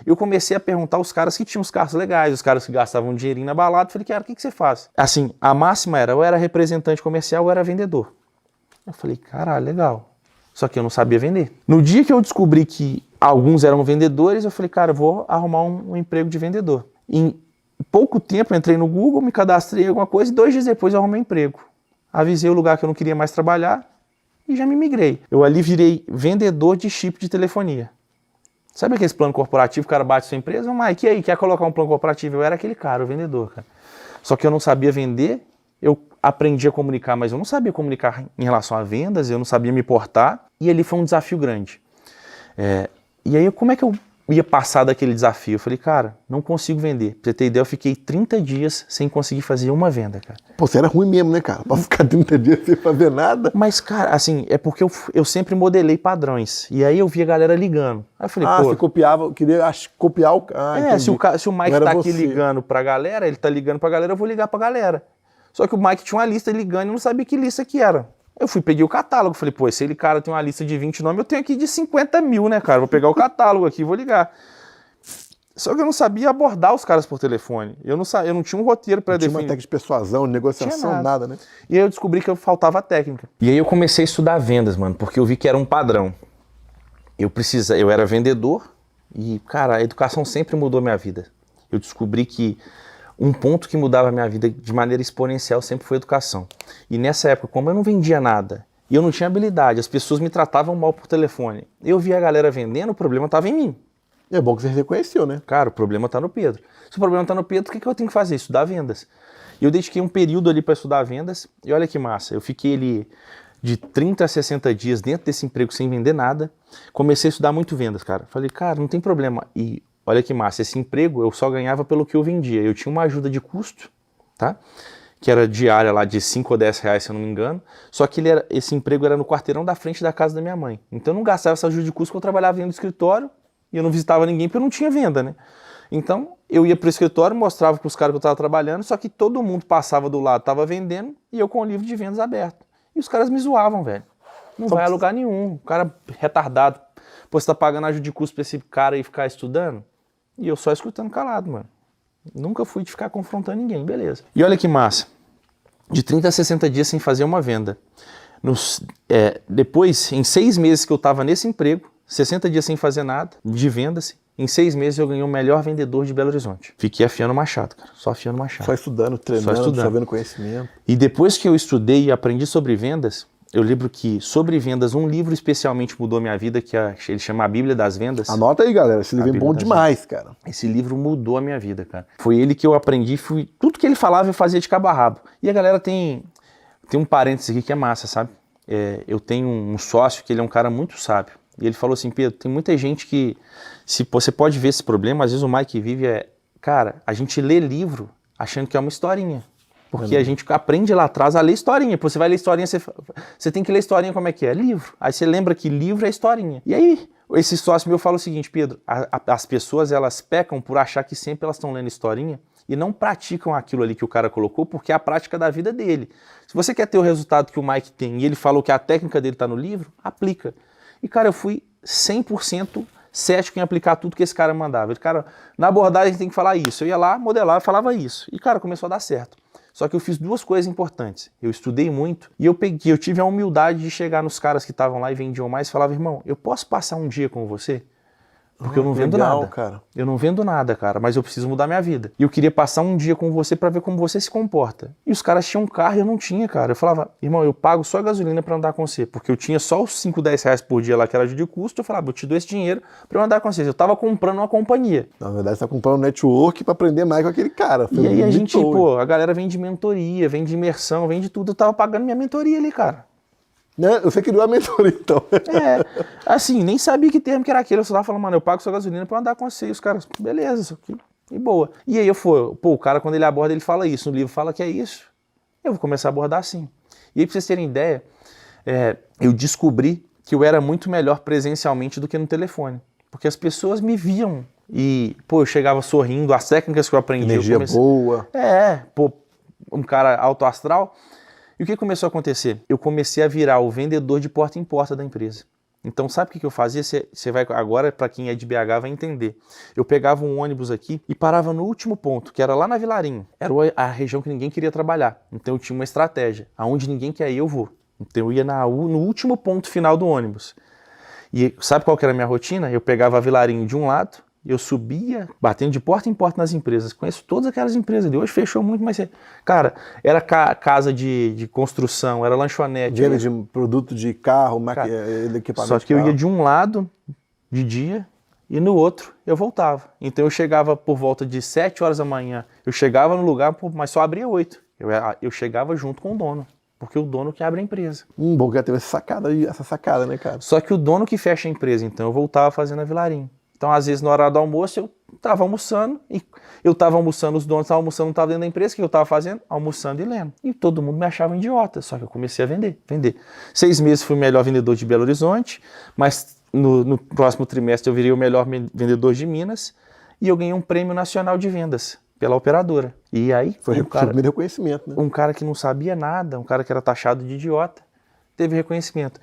Eu comecei a perguntar aos caras que tinham os carros legais, os caras que gastavam um dinheirinho na balada. Falei, cara, o que você faz? Assim, a máxima era, ou era representante comercial ou era vendedor. Eu falei, caralho, legal. Só que eu não sabia vender. No dia que eu descobri que alguns eram vendedores, eu falei, cara, eu vou arrumar um emprego de vendedor. Em pouco tempo eu entrei no Google, me cadastrei em alguma coisa e 2 dias depois eu arrumei emprego. Avisei o lugar que eu não queria mais trabalhar e já me migrei. Eu ali virei vendedor de chip de telefonia. Sabe aquele plano corporativo, o cara bate sua empresa? Mike, e aí, quer colocar um plano corporativo? Eu era aquele cara, o vendedor, cara. Só que eu não sabia vender, eu aprendi a comunicar, mas eu não sabia comunicar em relação a vendas, eu não sabia me portar, e ali foi um desafio grande. E aí, como é que eu ia passar daquele desafio? Eu falei, cara, não consigo vender. Pra você ter ideia, eu fiquei 30 dias sem conseguir fazer uma venda, cara. Pô, você era ruim mesmo, né, cara? Pra ficar 30 dias sem fazer nada. Mas, cara, assim, é porque eu sempre modelei padrões. E aí eu via a galera ligando. Aí eu falei, pô... você copiava, queria copiar o... se o Mike tá aqui ligando pra galera, ele tá ligando pra galera, eu vou ligar pra galera. Só que o Mike tinha uma lista ligando e eu não sabia que lista que era. Eu peguei o catálogo, falei, pô, esse cara tem uma lista de 20 nomes, eu tenho aqui de 50 mil, né, cara? Vou pegar o catálogo aqui e vou ligar. Só que eu não sabia abordar os caras por telefone. Eu não tinha um roteiro para definir. Não tinha uma técnica de persuasão, de negociação, nada, né? E aí eu descobri que eu faltava técnica. E aí eu comecei a estudar vendas, mano, porque eu vi que era um padrão. Eu era vendedor e, cara, a educação sempre mudou minha vida. Eu descobri que um ponto que mudava a minha vida de maneira exponencial sempre foi a educação. E nessa época, como eu não vendia nada e eu não tinha habilidade, as pessoas me tratavam mal por telefone. Eu via a galera vendendo, o problema estava em mim. É bom que você reconheceu, né? Cara, o problema está no Pedro. Se o problema está no Pedro, o que eu tenho que fazer? Estudar vendas. E eu dediquei um período ali para estudar vendas e olha que massa. Eu fiquei ali de 30 a 60 dias dentro desse emprego sem vender nada. Comecei a estudar muito vendas, cara. Falei, cara, não tem problema. E olha que massa, esse emprego eu só ganhava pelo que eu vendia. Eu tinha uma ajuda de custo, tá? Que era diária lá de 5 ou 10 reais, se eu não me engano. Só que esse emprego era no quarteirão da frente da casa da minha mãe. Então eu não gastava essa ajuda de custo porque eu trabalhava dentro do escritório e eu não visitava ninguém porque eu não tinha venda, né? Então eu ia pro escritório, mostrava pros caras que eu estava trabalhando, só que todo mundo passava do lado, estava vendendo e eu com o livro de vendas aberto. E os caras me zoavam, velho. Não vai a lugar nenhum. O cara retardado. Pô, você tá pagando ajuda de custo pra esse cara aí ficar estudando? E eu só escutando calado, mano. Nunca fui de ficar confrontando ninguém, beleza. E olha que massa. De 30 a 60 dias sem fazer uma venda. Depois, em 6 meses que eu tava nesse emprego, 60 dias sem fazer nada, de vendas, em 6 meses eu ganhei o melhor vendedor de Belo Horizonte. Fiquei afiando o machado, cara. Só afiando o machado. Só estudando, treinando, sabendo conhecimento. E depois que eu estudei e aprendi sobre vendas, eu lembro que sobre vendas, um livro especialmente mudou minha vida, que ele chama A Bíblia das Vendas. Anota aí, galera. Esse livro é bom demais, cara. Esse livro mudou a minha vida, cara. Foi ele que eu aprendi, tudo que ele falava eu fazia de cabo a rabo. E a galera tem um parênteses aqui que é massa, sabe? Eu tenho um sócio que ele é um cara muito sábio. E ele falou assim, Pedro, tem muita gente que, se você pode ver esse problema, às vezes o Mike vive cara, a gente lê livro achando que é uma historinha. Porque a gente aprende lá atrás a ler historinha. Você vai ler historinha, você tem que ler historinha como é que é? Livro. Aí você lembra que livro é historinha. E aí, esse sócio meu fala o seguinte, Pedro, as pessoas, elas pecam por achar que sempre elas estão lendo historinha e não praticam aquilo ali que o cara colocou, porque é a prática da vida dele. Se você quer ter o resultado que o Mike tem e ele falou que a técnica dele está no livro, aplica. E, cara, eu fui 100% cético em aplicar tudo que esse cara mandava. Ele, cara, na abordagem a gente tem que falar isso. Eu ia lá, modelava, falava isso. E, cara, começou a dar certo. Só que eu fiz 2 coisas importantes. Eu estudei muito e eu tive a humildade de chegar nos caras que estavam lá e vendiam mais e falava, irmão, eu posso passar um dia com você? Porque eu não vendo nada. Cara. Eu não vendo nada, cara, mas eu preciso mudar minha vida. E eu queria passar um dia com você pra ver como você se comporta. E os caras tinham um carro e eu não tinha, cara. Eu falava, irmão, eu pago só a gasolina pra andar com você. Porque eu tinha só os 5, 10 reais por dia lá que era de custo. Eu falava, eu te dou esse dinheiro pra eu andar com você. Eu tava comprando uma companhia. Na verdade, você tá comprando um network pra aprender mais com aquele cara. E aí a gente, a galera vende mentoria, vende imersão, vende tudo. Eu tava pagando minha mentoria ali, cara. Né? Você criou a mentoria, então. Assim, nem sabia que termo que era aquele. Eu só tava falando, mano, eu pago sua gasolina pra eu andar com você. E os caras, beleza, isso aqui, e boa. E aí o cara, quando ele aborda, ele fala isso. No livro fala que é isso. Eu vou começar a abordar assim. E aí, pra vocês terem ideia, eu descobri que eu era muito melhor presencialmente do que no telefone. Porque as pessoas me viam. E, eu chegava sorrindo, as técnicas que eu aprendi. Energia boa. Um cara alto astral. E o que começou a acontecer? Eu comecei a virar o vendedor de porta em porta da empresa. Então sabe o que eu fazia? Você vai agora, para quem é de BH vai entender. Eu pegava um ônibus aqui e parava no último ponto, que era lá na Vilarinho. Era a região que ninguém queria trabalhar. Então eu tinha uma estratégia. Aonde ninguém quer ir, eu vou. Então eu ia no último ponto final do ônibus. E sabe qual que era a minha rotina? Eu pegava a Vilarinho de um lado, eu subia, batendo de porta em porta nas empresas. Conheço todas aquelas empresas ali. Hoje fechou muito, mas, cara, era casa de construção, era lanchonete. Venda de produto de carro, equipamento. Só que eu ia de um lado de dia e no outro eu voltava. Então eu chegava por volta de 7 horas da manhã. Eu chegava no lugar, mas só abria 8. Eu chegava junto com o dono. Porque o dono que abre a empresa. Bom que já teve essa sacada, né, cara? Só que o dono que fecha a empresa, então eu voltava fazendo a Vilarinho. Então, às vezes, na hora do almoço, eu estava almoçando, os donos estavam almoçando, não estavam dentro da empresa, o que eu estava fazendo? Almoçando e lendo. E todo mundo me achava idiota, só que eu comecei a vender. 6 meses fui o melhor vendedor de Belo Horizonte, mas no próximo trimestre eu virei o melhor vendedor de Minas e eu ganhei um prêmio nacional de vendas pela operadora. E aí, foi o primeiro reconhecimento, né? Um cara que não sabia nada, um cara que era taxado de idiota, teve reconhecimento.